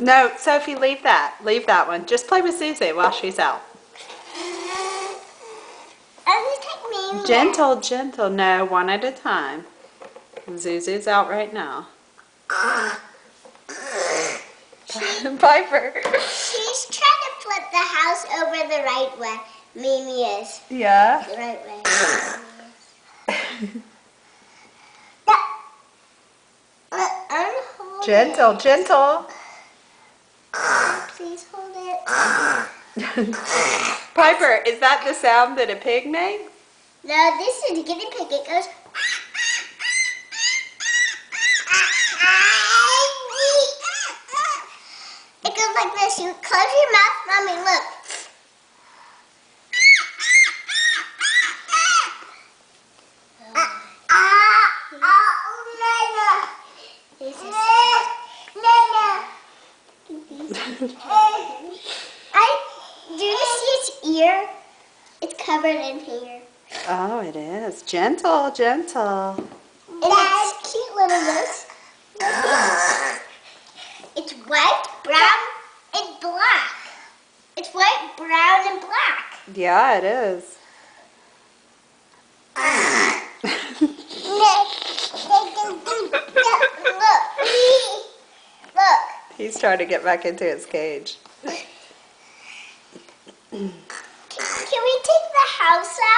No, Sophie, leave that. Leave that one. Just play with Zuzu while she's out. Gentle, gentle. No, one at a time. Zuzu's out right now. Piper. She's trying to flip the house over the right way. Mimi is. Yeah? The right way. Gentle, gentle. Please hold it. Piper, is that the sound that a pig makes? No, this is a guinea pig. It goes. It goes like this. You close your mouth, Mommy. Look. Do you see its ear? It's covered in hair. Oh, it is. Gentle, gentle. And it's cute little nose. It's white, brown, and black. It's white, brown, and black. Yeah, it is. Look. He's trying to get back into his cage. Can we take the house out?